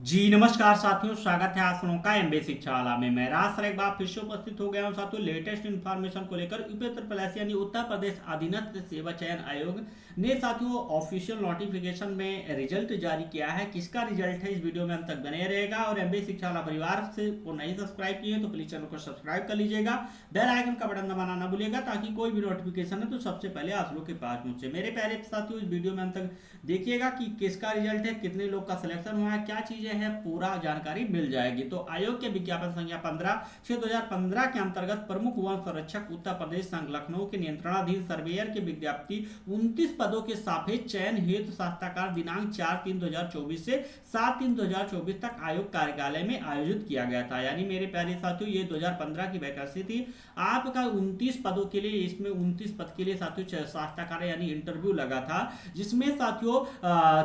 जी नमस्कार साथियों, स्वागत है आप लोगों का एमबी शिक्षावाला में। मैं राज सर एक बार फिर से उपस्थित हो गया हूं साथियों लेटेस्ट इन्फॉर्मेशन को लेकर। यूपी उत्तर प्रदेश यानी उत्तर प्रदेश अधीनस्थ सेवा चयन आयोग ने साथियों ऑफिशियल नोटिफिकेशन में रिजल्ट जारी किया है। किसका रिजल्ट है इस वीडियो में अंत तक बने रहेगा। और एमबी शिक्षावाला परिवार से को नहीं सब्सक्राइब किए तो प्लीज चैनल को सब्सक्राइब कर लीजिएगा, बेल आइकन का बटन दबाना ना भूलिएगा ताकि कोई भी नोटिफिकेशन है तो सबसे पहले आप लोग के पास पहुंचे। मेरे प्यारे साथियों इस वीडियो में अंत तक देखिएगा कि किसका रिजल्ट है, कितने लोग का सिलेक्शन हुआ है, क्या चीजें हैं, पूरा जानकारी मिल जाएगी। तो आयोग के विज्ञापन संख्या 15/6/2015 के अंतर्गत प्रमुख वन संरक्षक उत्तर प्रदेश संघ लखनऊ के नियंत्रणाधीन सर्वेयर के विज्ञप्ति 29 पदों के सापेक्ष चयन हेतु शास्त्राकार दिनांक 4/3/2024 से 7/3/2024 तक आयोग कार्यालय में आयोजित किया गया था। यानी मेरे प्यारे साथियों ये 2015 की वैकेंसी थी। आपका 29 पदों के लिए, इसमें 29 पद के लिए साथियों शास्त्राकार यानी इंटरव्यू लगा था, जिसमें साथियों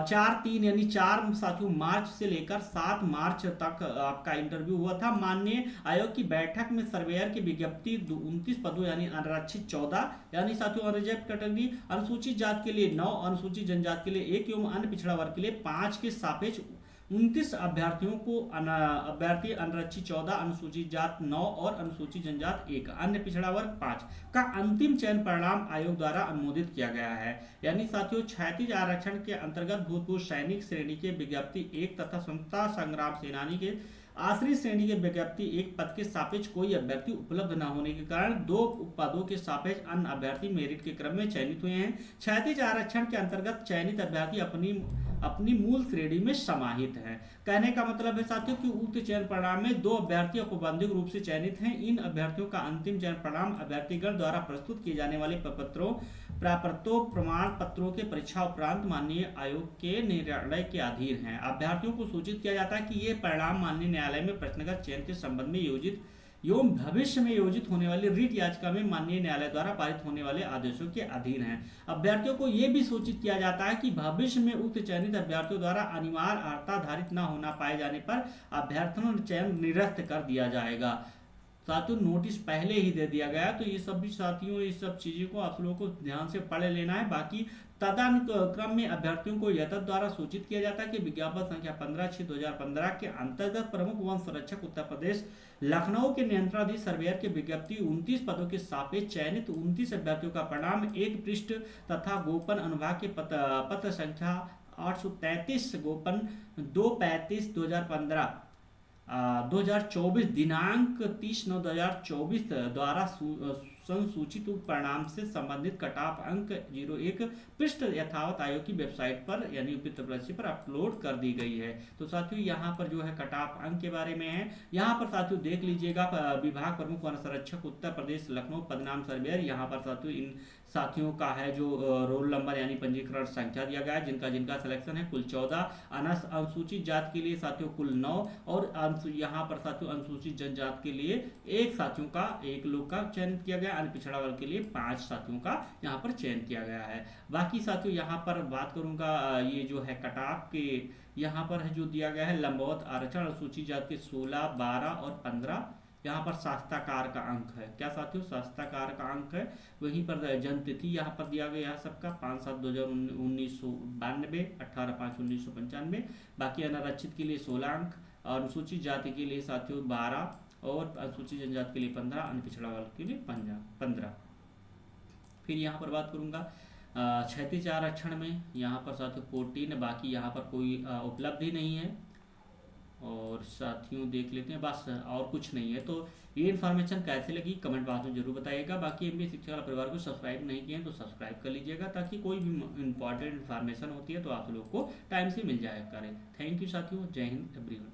4/3 यानी 4 साथियों मार्च से लेकर 7 मार्च तक आपका इंटरव्यू हुआ था। माननीय आयोग की बैठक में सर्वेयर की विज्ञप्ति 29 पदों यानी अनारक्षित 14 यानी साथियों अनरिजर्व कैटेगरी, अनुसूचित जाति के लिए 9, अनुसूचित जनजाति के लिए 1 एवं अन्य पिछड़ा वर्ग के लिए 5 के सापेक्ष 29 अभ्यर्थियों को अभ्यर्थी अनरक्षित 14, अनुसूचित जात 9 और अनुसूचित जनजात 1, अन्य पिछड़ा वर्ग 5 का अंतिम चयन परिणाम आयोग द्वारा अनुमोदित किया गया है। यानी साथियों क्षैतिज आरक्षण के अंतर्गत भूतपूर्व सैनिक श्रेणी के विज्ञप्ति 1 तथा स्वतंत्रता संग्राम सेनानी के आश्रित श्रेणी के विज्ञप्ति 1 पद के सापेक्ष कोई अभ्यर्थी उपलब्ध न होने के कारण 2 पदों के सापेक्ष अन्य अभ्यर्थी मेरिट के क्रम में चयनित हुए हैं। क्षैतिज आरक्षण के अंतर्गत चयनित अभ्यर्थी अपनी मूल श्रेणी में समाहित है। कहने का मतलब है साथियों कि उक्त चयन परिणाम में 2 अभ्यर्थी औपबंधिक रूप से चयनित हैं। इन अभ्यर्थियों का अंतिम चयन परिणाम अभ्यर्थीगण द्वारा प्रस्तुत किए जाने वाले प्रपत्रों प्राप्तों प्रमाण पत्रों के परीक्षा उपरांत माननीय आयोग के निर्णय के अधीन है। अभ्यर्थियों को सूचित किया जाता है कि ये परिणाम माननीय न्यायालय में प्रश्नगत चयन के संबंध में योजित एवं भविष्य में योजित होने वाली रिट याचिका में माननीय न्यायालय द्वारा पारित होने वाले आदेशों के अधीन है। अभ्यर्थियों को यह भी सूचित किया जाता है कि भविष्य में उक्त चयनित अभ्यर्थियों द्वारा अनिवार्य अर्हता धारित न होना पाए जाने पर अभ्यर्थन चयन निरस्त कर दिया जाएगा। साथियों नोटिस पहले ही दे दिया गया, तो ये सब भी साथियों इस सब चीज़ों को आप लोगों को ध्यान से पढ़ लेना है। बाकी तदनुक्रम में अभ्यर्थियों को यथार्थ द्वारा सूचित किया जाता है कि विज्ञापन संख्या 15/6/2015 के अंतर्गत प्रमुख वन संरक्षक उत्तर प्रदेश लखनऊ के नियंत्रणाधीन सर्वेयर के विज्ञप्ति 29 पदों के सापेक्ष चयनित 29 अभ्यर्थियों का परिणाम 1 पृष्ठ तथा गोपन अनुभाग के पत्र संख्या 833 गोपन 2/35/2015 2024 दिनांक 30/9/2024 द्वारा संसूचित परिणाम से संबंधित कट ऑफ अंक 01 पृष्ठ यथावत आयोग की वेबसाइट पर यानी यूपी उत्तर प्रदेश पर अपलोड कर दी गई है। तो साथियों यहाँ पर जो है कट ऑफ अंक के बारे में है। यहाँ पर साथियों देख लीजिएगा विभाग प्रमुख वन संरक्षक उत्तर प्रदेश लखनऊ पदनाम सर्वेयर। यहाँ पर साथियों इन साथियों का है जो रोल नंबर यानी पंजीकरण संख्या दिया गया है, जिनका जिनका सिलेक्शन है कुल 14, अनुसूचित जाति के लिए साथियों कुल 9 और यहाँ पर साथियों अनुसूचित जनजाति के लिए 1 साथियों का 1 लोग का चयन किया गया, अन्य पिछड़ा वर्ग के लिए 5 साथियों का यहाँ पर चयन किया गया है। बाकी साथियों यहाँ पर बात करूंगा ये जो है कट ऑफ के यहाँ पर है जो दिया गया है लंबवत आरक्षण अनुसूचित जाति के 16, 12 और 15 यहाँ पर शास्त्राकार का अंक है। क्या साथियों शास्त्राकार का अंक है। वहीं पर जन्म तिथि यहाँ पर दिया गया है सबका 5/7/1992, 18/5/1995। बाकी अनारक्षित के लिए 16 अंक, अनुसूचित जाति के लिए साथियों 12 और अनुसूचित जनजाति के लिए 15, अन्य पिछड़ा वर्ग के लिए 15। फिर यहाँ पर बात करूँगा क्षैतिज आरक्षण में यहाँ पर साथियों 14, बाकी यहाँ पर कोई उपलब्धि नहीं है। और साथियों देख लेते हैं बस और कुछ नहीं है। तो ये इन्फॉर्मेशन कैसे लगी कमेंट बॉक्स में जरूर बताइएगा। बाकी एमबी शिक्षा वाला परिवार को सब्सक्राइब नहीं किए हैं तो सब्सक्राइब कर लीजिएगा ताकि कोई भी इंपॉर्टेंट इन्फॉर्मेशन होती है तो आप लोग को टाइम से मिल जाया करें। थैंक यू साथियों, जय हिंद एवरीवन।